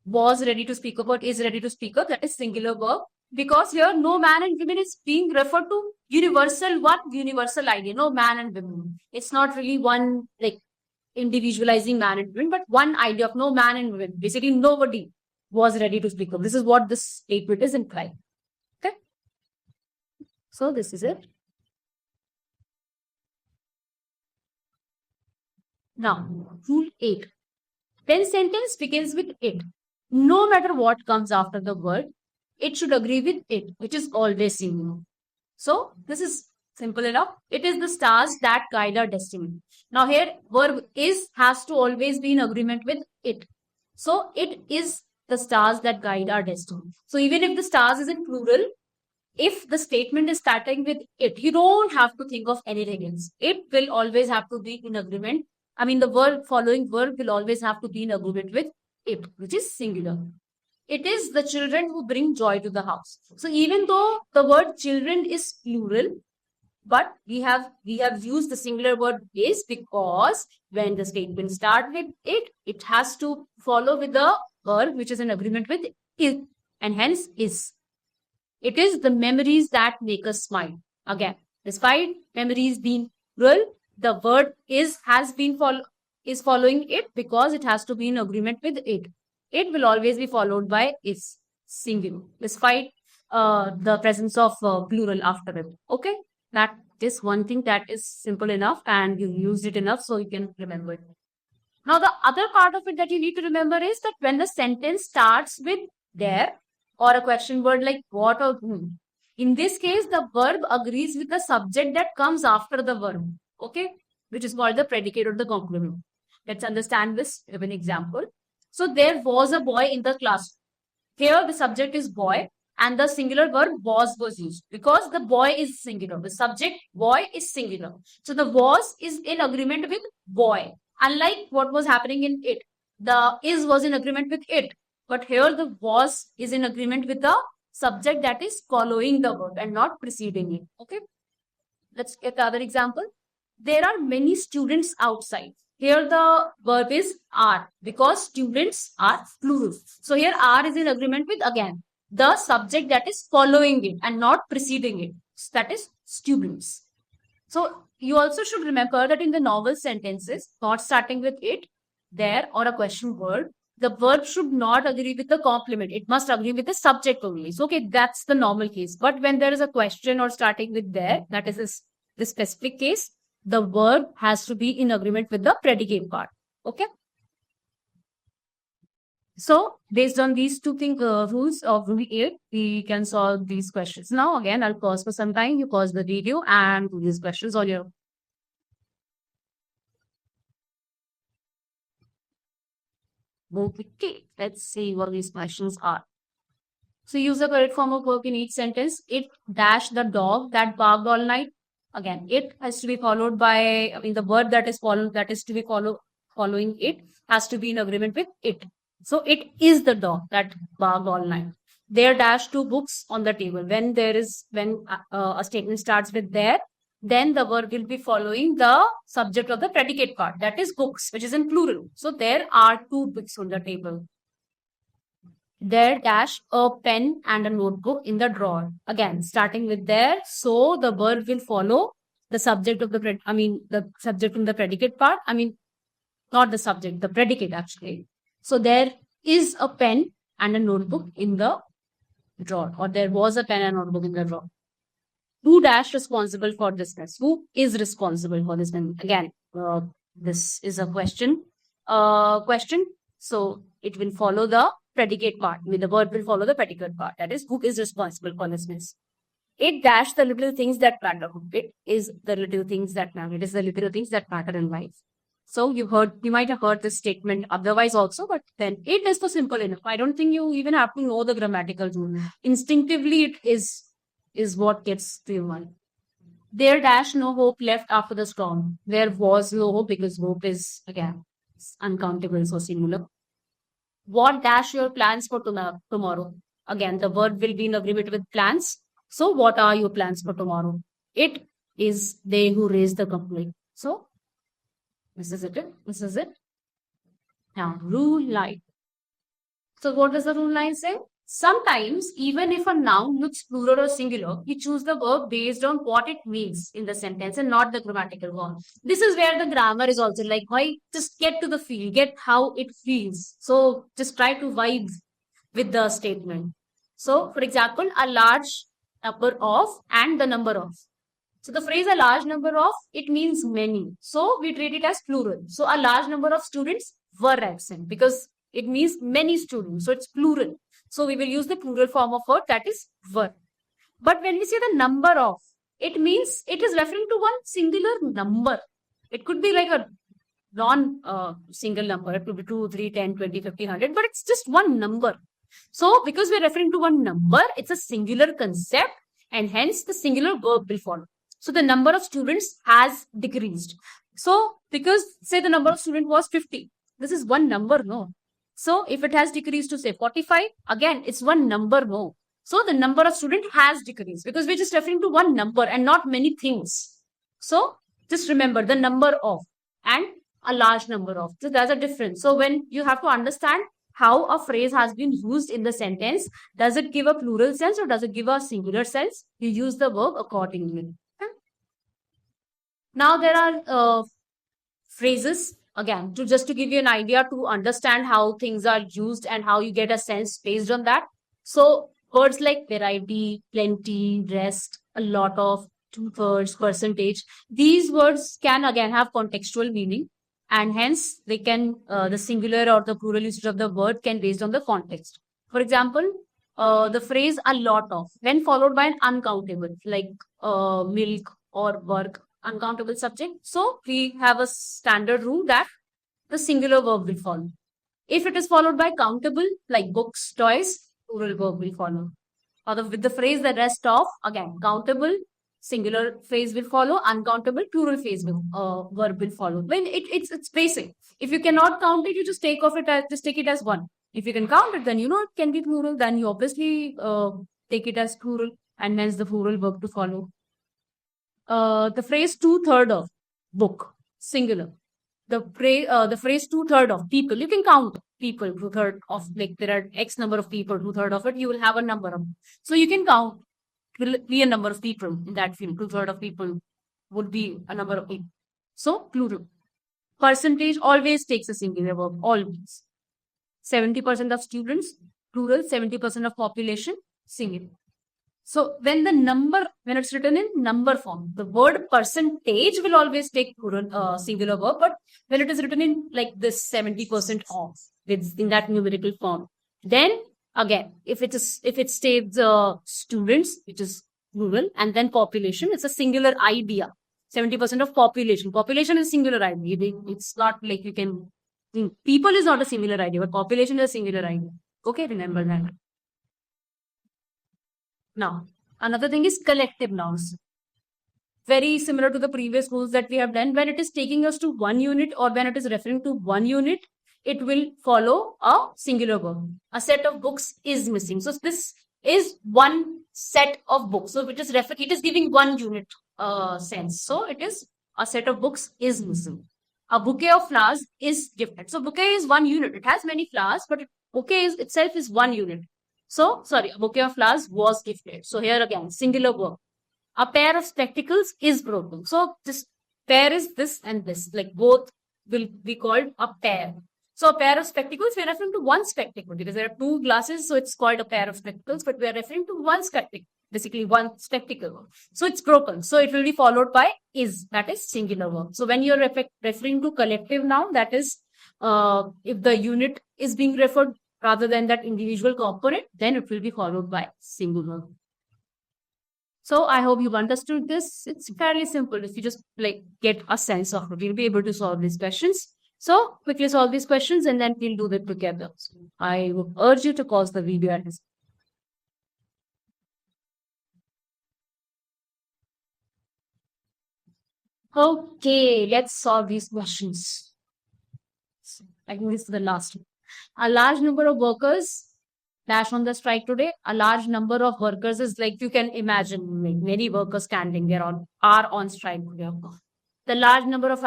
Was ready to speak up or is ready to speak up, that is singular verb. Because here no man and women is being referred to universal idea. No man and women. It's not really one like individualizing man and women, but one idea of no man and women. Basically, nobody was ready to speak up. This is what this statement is implying. Okay. So this is it. Now, rule 8. When sentence begins with it, no matter what comes after the word, it should agree with it, which is always singular. So, this is simple enough. It is the stars that guide our destiny. Now, here, verb is has to always be in agreement with it. So, it is the stars that guide our destiny. So, even if the stars is in plural, if the statement is starting with it, you don't have to think of anything else. It will always have to be in agreement. I mean, the following verb will always have to be in agreement with it, which is singular. It is the children who bring joy to the house. So even though the word children is plural, but we have used the singular word is because when the statement starts with it, it has to follow with the verb which is in agreement with it, and hence is. It is the memories that make us smile. Again, despite memories being plural, the word is is following it because it has to be in agreement with it. It will always be followed by is, singular, despite the presence of plural after it. Okay, that is one thing that is simple enough and you used it enough so you can remember it. Now, the other part of it that you need to remember is that when the sentence starts with there or a question word like what or whom, in this case, the verb agrees with the subject that comes after the verb, okay, which is called the predicate or the complement. Let's understand this with an example. So, there was a boy in the class. Here, the subject is boy and the singular verb was used because the boy is singular. The subject boy is singular. So, the was is in agreement with boy. Unlike what was happening in it, the is was in agreement with it. But here the was is in agreement with the subject that is following the verb and not preceding it. Okay. Let's get the other example. There are many students outside. Here the verb is are because students are plural. So here are is in agreement with again the subject that is following it and not preceding it. That is students. So you also should remember that in the novel sentences, not starting with it, there, or a question word, the verb should not agree with the complement. It must agree with the subject only. So, okay, that's the normal case. But when there is a question or starting with there, that is the specific case, the verb has to be in agreement with the predicate part. Okay. So, based on these two rules of rule 8, we can solve these questions. Now, again, I'll pause for some time. You pause the video and do these questions on your own. Okay, let's see what these questions are. So, use the correct form of verb in each sentence. It dash the dog that barked all night. Again, it has to be followed by, the verb that is followed, that is to be following it has to be in agreement with it. So it is the dog that barked all night. There dash two books on the table. When a statement starts with there, then the verb will be following the subject of the predicate part. That is books, which is in plural. So there are two books on the table. There dash a pen and a notebook in the drawer. Again, starting with there. So the verb will follow the subject of the subject in the predicate part. Not the subject, the predicate actually. So there is a pen and a notebook in the drawer, or there was a pen and notebook in the drawer. Who dash responsible for this mess? Who is responsible for this mess? Again, this is a question. So it will follow the predicate part. The verb will follow the predicate part. That is, who is responsible for this mess? It dash the little things that matter. It is the little things that matter. It is the little things that matter in life. So you might have heard this statement otherwise also, but then it is so simple enough. I don't think you even have to know the grammatical rule. Instinctively, it is what gets to your mind. There dash no hope left after the storm. There was no hope because hope is, again, uncountable, so singular. What dash your plans for tomorrow? Again, the verb will be in agreement with plans. So what are your plans for tomorrow? It is they who raise the complaint. So this is it. Now, rule 9. So what does the rule 9 say? Sometimes, even if a noun looks plural or singular, you choose the verb based on what it means in the sentence and not the grammatical one. This is where the grammar is also like, why just get to the feel, get how it feels. So just try to vibe with the statement. So, for example, a large number of and the number of. So the phrase a large number of, it means many. So we treat it as plural. So a large number of students were absent because it means many students. So it's plural. So we will use the plural form of word, that is were. But when we say the number of, it means it is referring to one singular number. It could be like a non-single number. It could be 2, 3, 10, 20, 50, 100, but it's just one number. So because we're referring to one number, it's a singular concept and hence the singular verb will follow. So the number of students has decreased. So because say the number of students was 50, this is one number, no? So if it has decreased to say 45, again, it's one number, no? So the number of students has decreased because we're just referring to one number and not many things. So just remember the number of and a large number of. So there's a difference. So when you have to understand how a phrase has been used in the sentence, does it give a plural sense or does it give a singular sense? You use the verb accordingly. Now there are phrases Again, to give you an idea, to understand how things are used and how you get a sense based on that. So words like variety, plenty, rest, a lot of, two-thirds, percentage, these words can again have contextual meaning, and hence they can the singular or the plural usage of the word can based on the context. For example, the phrase a lot of, when followed by an uncountable, like milk or work, uncountable subject. So we have a standard rule that the singular verb will follow. If it is followed by countable, like books, toys, plural verb will follow. Or with the phrase the rest of, again, countable, singular phrase will follow, uncountable, plural phrase will verb will follow. When it's basic. If you cannot count it, you just take it as one. If you can count it, then you know it can be plural. Then you obviously take it as plural, and hence the plural verb to follow. The phrase two-third of, book, singular. The phrase two-third of, people, you can count people, two-third of, like there are X number of people, two-third of it, you will have a number of. So you can count, will be a number of people in that field. Two-third of people would be a number of people. So plural. Percentage always takes a singular verb, always. 70% of students, plural, 70% of population, singular. So when it's written in number form, the word percentage will always take plural, singular verb, but when it is written in like this 70% of, in that numerical form, then again, if it states students, which is plural, and then population, it's a singular idea. 70% of population. Population is singular idea. It's not like you can think. People is not a singular idea, but population is a singular idea. Okay, remember that. Now, another thing is collective nouns. Very similar to the previous rules that we have done. When it is taking us to one unit or when it is referring to one unit, it will follow a singular verb. A set of books is missing. So this is one set of books. So it is giving one unit sense. So it is a set of books is missing. A bouquet of flowers is gifted. So bouquet is one unit. It has many flowers, but bouquet itself is one unit. So, sorry, a bouquet of flowers was gifted. So here again, singular verb. A pair of spectacles is broken. So this pair is this and this. Like both will be called a pair. So a pair of spectacles, we are referring to one spectacle because there are two glasses. So it's called a pair of spectacles, but we are referring to one spectacle. Basically one spectacle. So it's broken. So it will be followed by is. That is singular verb. So when you're referring to collective noun, that is if the unit is being referred rather than that individual component, then it will be followed by singular. So I hope you've understood this. It's fairly simple. If you just like get a sense of it, you'll be able to solve these questions. So quickly solve these questions and then we'll do that together. So I would urge you to pause the video at this. Okay, let's solve these questions. I think this is the last one. A large number of workers dash on the strike today. A large number of workers is like you can imagine, like many workers standing there are on strike today. The number of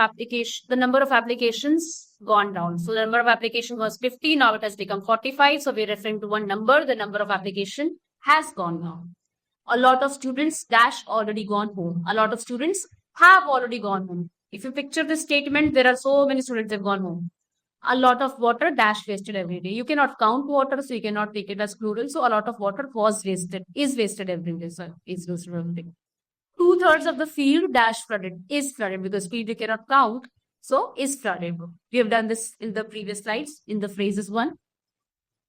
applications gone down. So the number of applications was 50, now it has become 45. So we're referring to one number. The number of application has gone down. A lot of students dash already gone home. A lot of students have already gone home. If you picture this statement, there are so many students have gone home. A lot of water dash wasted every day. You cannot count water, so you cannot take it as plural. So a lot of water is wasted every day. So is wasted every day. 2/3 of the field dash flooded, is flooded because field you cannot count. So is flooded. We have done this in the previous slides in the phrases one.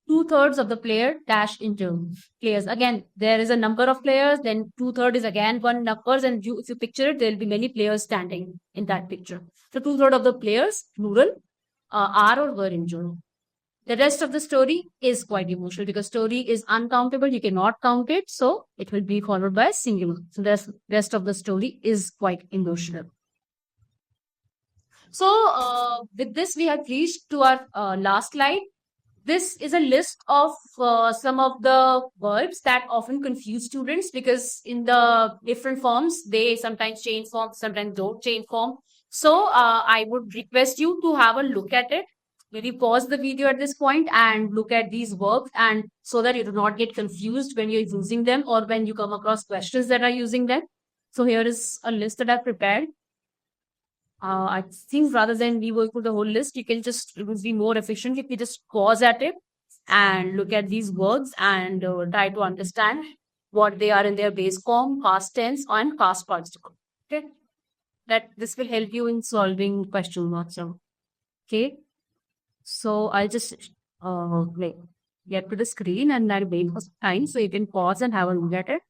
2/3 of the player dash into players. Again, there is a number of players, then 2/3 is again one numbers, and if you picture it, there will be many players standing in that picture. So 2/3 of the players, plural, are or were injured. The rest of the story is quite emotional because story is uncountable. You cannot count it. So it will be followed by singular. So the rest of the story is quite emotional. So with this, we have reached to our last slide. This is a list of some of the verbs that often confuse students because in the different forms, they sometimes change form, sometimes don't change form. So I would request you to have a look at it. Maybe pause the video at this point and look at these verbs, and so that you do not get confused when you're using them or when you come across questions that are using them. So here is a list that I've prepared. I think rather than we go through the whole list, you can just, it would be more efficient if you just pause at it and look at these words and try to understand what they are in their base form, past tense, and past participle. Okay, that this will help you in solving question marks. Okay, so I'll just like get to the screen and I'll wait for some time so you can pause and have a look at it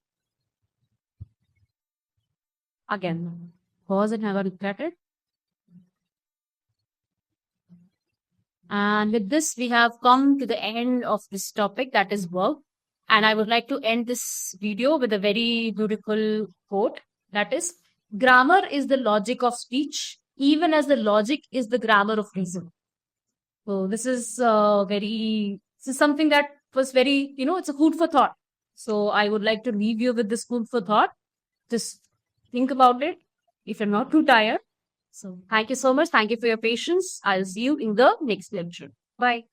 again. Pause and have a look at it. And with this, we have come to the end of this topic, that is work. And I would like to end this video with a very beautiful quote, that is, grammar is the logic of speech, even as the logic is the grammar of reason. So this is something that was very, it's a food for thought. So I would like to leave you with this food for thought. Just think about it if you're not too tired. So thank you so much. Thank you for your patience. I'll see you in the next lecture. Bye.